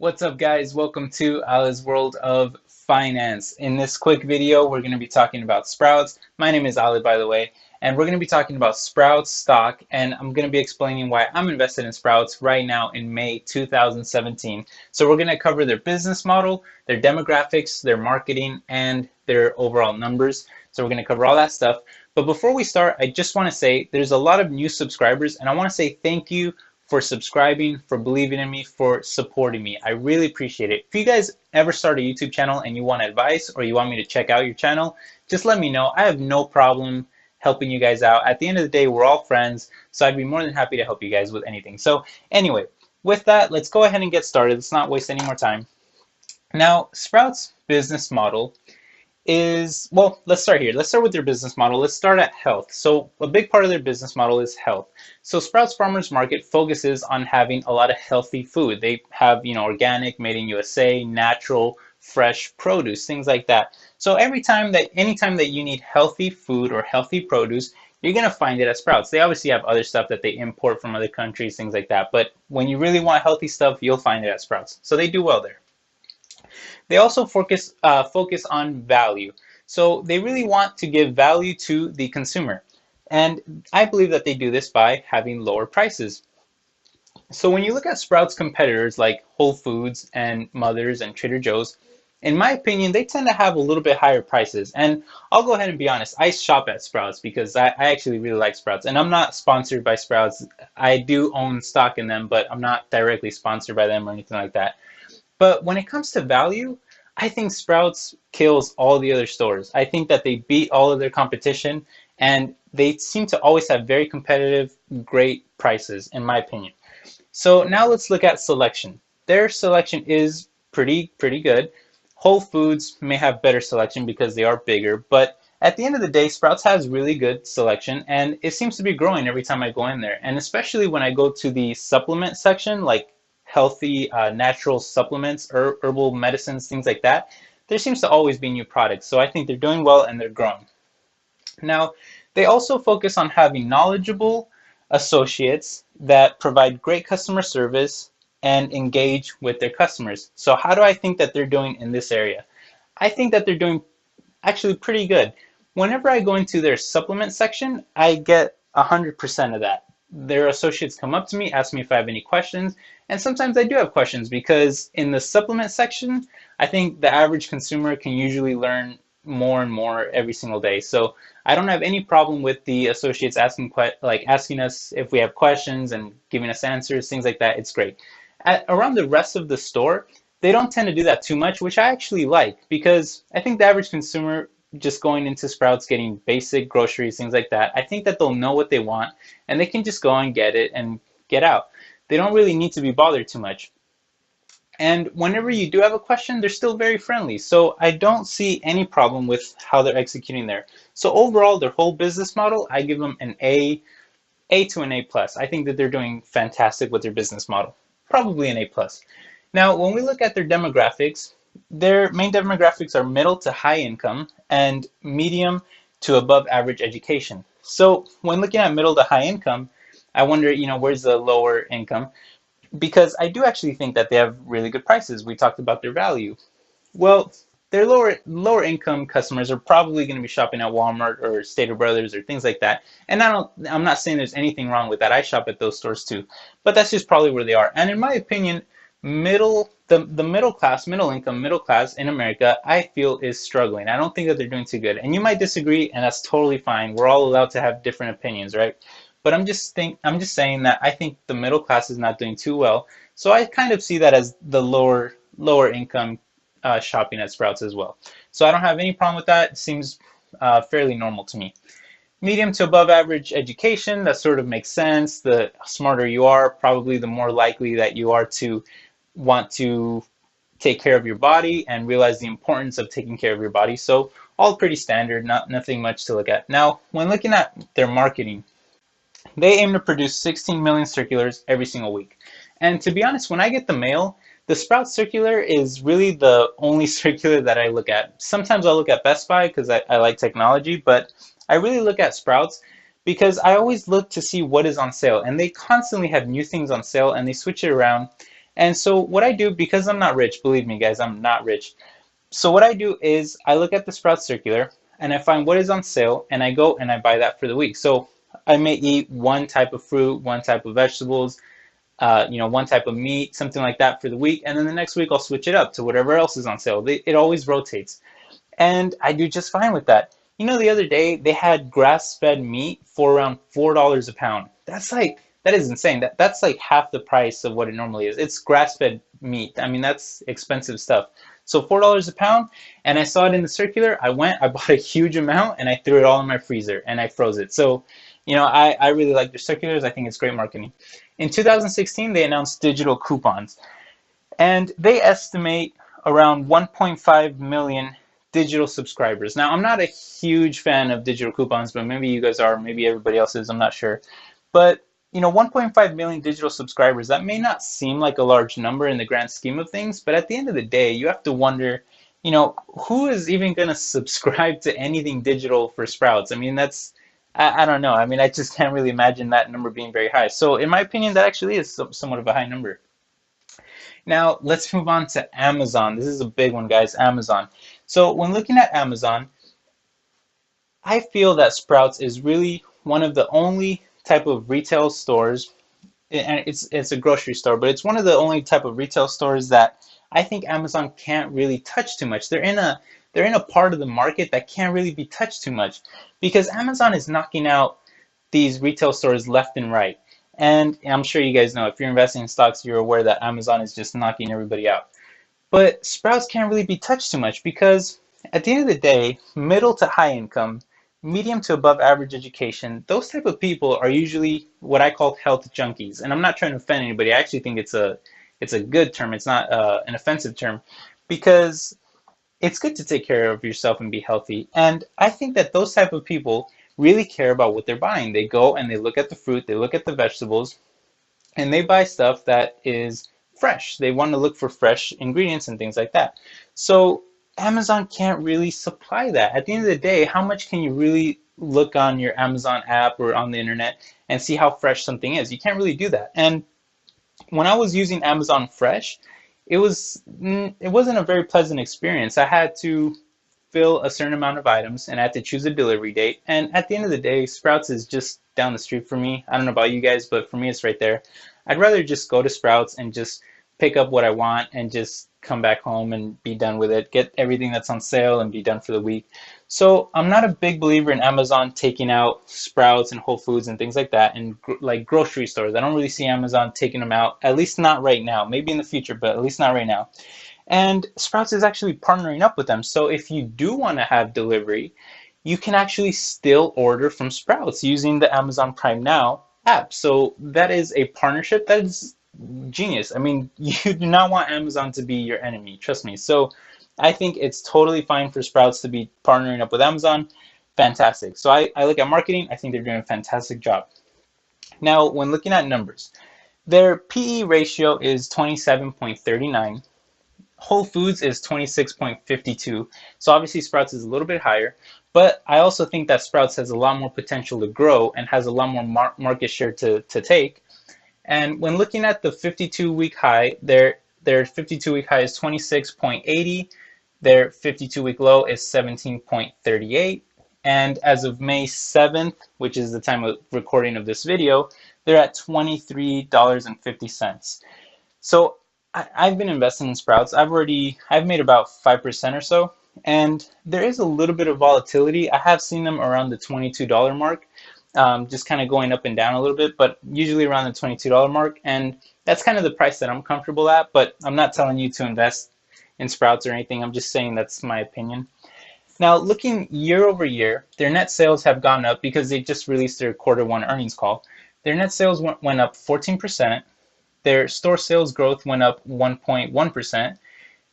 What's up, guys? Welcome to Ali's World of Finance. In this quick video, we're going to be talking about Sprouts. My name is Ali, by the way, and we're going to be talking about Sprouts stock, and I'm going to be explaining why I'm invested in Sprouts right now in May 2017. So we're going to cover their business model, their demographics, their marketing, and their overall numbers. So we're going to cover all that stuff. But before we start, I just want to say there's a lot of new subscribers, and I want to say thank you for subscribing, for believing in me, for supporting me. I really appreciate it. If you guys ever start a YouTube channel and you want advice or you want me to check out your channel, just let me know. I have no problem helping you guys out. At the end of the day, we're all friends, so I'd be more than happy to help you guys with anything. So anyway, with that, let's go ahead and get started. Let's not waste any more time. Now, Sprouts' business model is, well, let's start here. Let's start with their business model. Let's start at health. So a big part of their business model is health. So Sprouts Farmers Market focuses on having a lot of healthy food. They have, organic, made in USA, natural, fresh produce, things like that. So anytime that you need healthy food or healthy produce, you're going to find it at Sprouts. They obviously have other stuff that they import from other countries, things like that. But when you really want healthy stuff, you'll find it at Sprouts. So they do well there. They also focus on value. So they really want to give value to the consumer. And I believe that they do this by having lower prices. So when you look at Sprouts competitors like Whole Foods and Mother's and Trader Joe's, in my opinion, they tend to have a little bit higher prices. And I'll go ahead and be honest, I shop at Sprouts because I actually really like Sprouts. And I'm not sponsored by Sprouts. I do own stock in them, but I'm not directly sponsored by them or anything like that. But when it comes to value, I think Sprouts kills all the other stores. I think that they beat all of their competition, and they seem to always have very competitive, great prices, in my opinion. So now let's look at selection. Their selection is pretty good. Whole Foods may have better selection because they are bigger, but at the end of the day, Sprouts has really good selection, and it seems to be growing every time I go in there. And especially when I go to the supplement section, like healthy natural supplements, herbal medicines, things like that, there seems to always be new products. So I think they're doing well and they're growing. Now, they also focus on having knowledgeable associates that provide great customer service and engage with their customers. So how do I think that they're doing in this area? I think that they're doing actually pretty good. Whenever I go into their supplement section, I get 100% of that. Their associates come up to me, ask me if I have any questions, and sometimes I do have questions because in the supplement section, I think the average consumer can usually learn more and more every single day. So I don't have any problem with the associates asking us if we have questions and giving us answers, things like that. It's great. Around the rest of the store, they don't tend to do that too much, which I actually like because I think the average consumer just going into Sprouts, getting basic groceries, things like that, I think that they'll know what they want and they can just go and get it and get out. They don't really need to be bothered too much. And whenever you do have a question, they're still very friendly. So I don't see any problem with how they're executing there. So overall, their whole business model, I give them an A to an A+. I think that they're doing fantastic with their business model. Probably an A+. Now, when we look at their demographics, their main demographics are middle to high income and medium to above average education. So when looking at middle to high income, I wonder, where's the lower income? Because I do actually think that they have really good prices. We talked about their value. Well, their lower income customers are probably going to be shopping at Walmart or Stater Brothers or things like that. And I'm not saying there's anything wrong with that. I shop at those stores too. But that's just probably where they are. And in my opinion, the middle class in America, I feel is struggling. I don't think that they're doing too good. And you might disagree, and that's totally fine. We're all allowed to have different opinions, right? But I'm just saying that I think the middle class is not doing too well. So I kind of see that as the lower income shopping at Sprouts as well. So I don't have any problem with that. It seems fairly normal to me. Medium to above average education, that sort of makes sense. The smarter you are, probably the more likely that you are to want to take care of your body and realize the importance of taking care of your body. So all pretty standard, nothing much to look at. Now, when looking at their marketing, they aim to produce 16 million circulars every single week. And to be honest, when I get the mail, the Sprouts circular is really the only circular that I look at. Sometimes I'll look at Best Buy because I like technology, but I really look at Sprouts because I always look to see what is on sale. And they constantly have new things on sale and they switch it around. And so what I do, because I'm not rich, believe me guys, I'm not rich. So what I do is I look at the Sprouts circular and I find what is on sale and I go and I buy that for the week. So I may eat one type of fruit, one type of vegetables, one type of meat, something like that for the week, and then the next week I'll switch it up to whatever else is on sale. It always rotates, and I do just fine with that. The other day they had grass-fed meat for around $4 a pound. That is insane. That's like half the price of what it normally is. It's grass-fed meat. I mean, that's expensive stuff. So $4 a pound, and I saw it in the circular. I bought a huge amount, and I threw it all in my freezer, and I froze it. So, I really like their circulars. I think it's great marketing. In 2016, they announced digital coupons, and they estimate around 1.5 million digital subscribers. Now, I'm not a huge fan of digital coupons, but maybe you guys are, maybe everybody else is, I'm not sure. But 1.5 million digital subscribers, that may not seem like a large number in the grand scheme of things, but at the end of the day, you have to wonder, who is even going to subscribe to anything digital for Sprouts? I mean, I don't know. I mean, I just can't really imagine that number being very high. So in my opinion, that actually is somewhat of a high number. Now, let's move on to Amazon. This is a big one, guys, Amazon. So when looking at Amazon, I feel that Sprouts is really one of the only type of retail stores, and it's a grocery store, but it's one of the only type of retail stores that I think Amazon can't really touch too much. They're in a part of the market that can't really be touched too much because Amazon is knocking out these retail stores left and right. And I'm sure you guys know, if you're investing in stocks, you're aware that Amazon is just knocking everybody out. But Sprouts can't really be touched too much because at the end of the day, middle to high income, medium to above average education, those type of people are usually what I call health junkies. And I'm not trying to offend anybody. I actually think it's a good term. It's not an offensive term because it's good to take care of yourself and be healthy. And I think that those type of people really care about what they're buying. They go and they look at the fruit, they look at the vegetables, and they buy stuff that is fresh. They want to look for fresh ingredients and things like that. So Amazon can't really supply that. At the end of the day, how much can you really look on your Amazon app or on the internet and see how fresh something is? You can't really do that. And when I was using Amazon Fresh, it wasn't a very pleasant experience. I had to fill a certain amount of items and I had to choose a delivery date. And at the end of the day, Sprouts is just down the street for me. I don't know about you guys, but for me it's right there. I'd rather just go to Sprouts and just pick up what I want and just come back home and be done with it, get everything that's on sale and be done for the week. So I'm not a big believer in Amazon taking out Sprouts and Whole Foods and things like that, and like grocery stores. I don't really see Amazon taking them out, at least not right now. Maybe in the future, but at least not right now. And Sprouts is actually partnering up with them. So if you do want to have delivery, you can actually still order from Sprouts using the Amazon Prime Now app. So that is a partnership that is genius. I mean, you do not want Amazon to be your enemy, trust me. So I think it's totally fine for Sprouts to be partnering up with Amazon. Fantastic. So I look at marketing, I think they're doing a fantastic job. Now, when looking at numbers, their PE ratio is 27.39. Whole Foods is 26.52. So obviously Sprouts is a little bit higher, but I also think that Sprouts has a lot more potential to grow and has a lot more market share to take. And when looking at the 52-week high, their 52-week high is 26.80. Their 52-week low is 17.38. And as of May 7th, which is the time of recording of this video, they're at $23.50. So I've been investing in Sprouts. I've made about 5% or so. And there is a little bit of volatility. I have seen them around the $22 mark. Just kind of going up and down a little bit, but usually around the $22 mark. And that's kind of the price that I'm comfortable at, but I'm not telling you to invest in Sprouts or anything. I'm just saying that's my opinion. Now, looking year over year, their net sales have gone up because they just released their Q1 earnings call. Their net sales went up 14%. Their store sales growth went up 1.1%.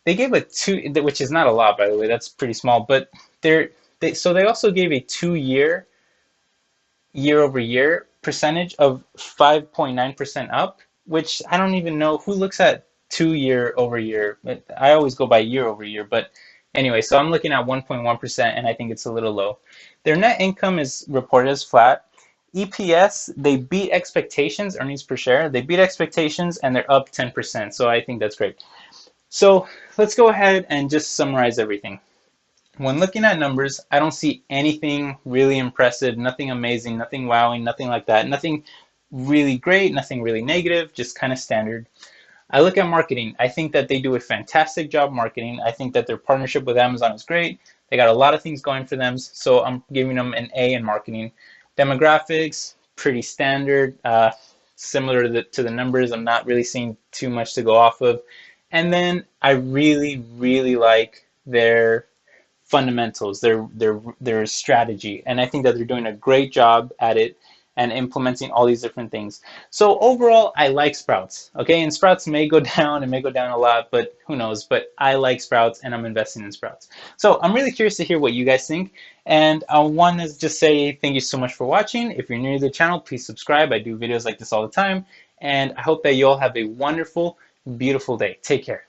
They gave a 2, which is not a lot, by the way, that's pretty small, but they also gave a 2-year year-over-year percentage of 5.9% up, which I don't even know who looks at 2 year-over-year. I always go by year-over-year, but anyway, so I'm looking at 1.1%, and I think it's a little low. Their net income is reported as flat, EPS, they beat expectations, earnings per share. They beat expectations and they're up 10%. So I think that's great. So let's go ahead and just summarize everything. When looking at numbers, I don't see anything really impressive, nothing amazing, nothing wowing, nothing like that. Nothing really great, nothing really negative, just kind of standard. I look at marketing. I think that they do a fantastic job marketing. I think that their partnership with Amazon is great. They got a lot of things going for them, so I'm giving them an A in marketing. Demographics, pretty standard, similar to the numbers. I'm not really seeing too much to go off of. And then I really, really like their fundamentals, their strategy, and I think that they're doing a great job at it and implementing all these different things. So overall, I like Sprouts. Okay, and Sprouts may go down, it may go down a lot, but who knows? But I like Sprouts, and I'm investing in Sprouts. So I'm really curious to hear what you guys think, and I want to just say thank you so much for watching. If you're new to the channel, please subscribe. I do videos like this all the time, and I hope that you all have a wonderful, beautiful day. Take care.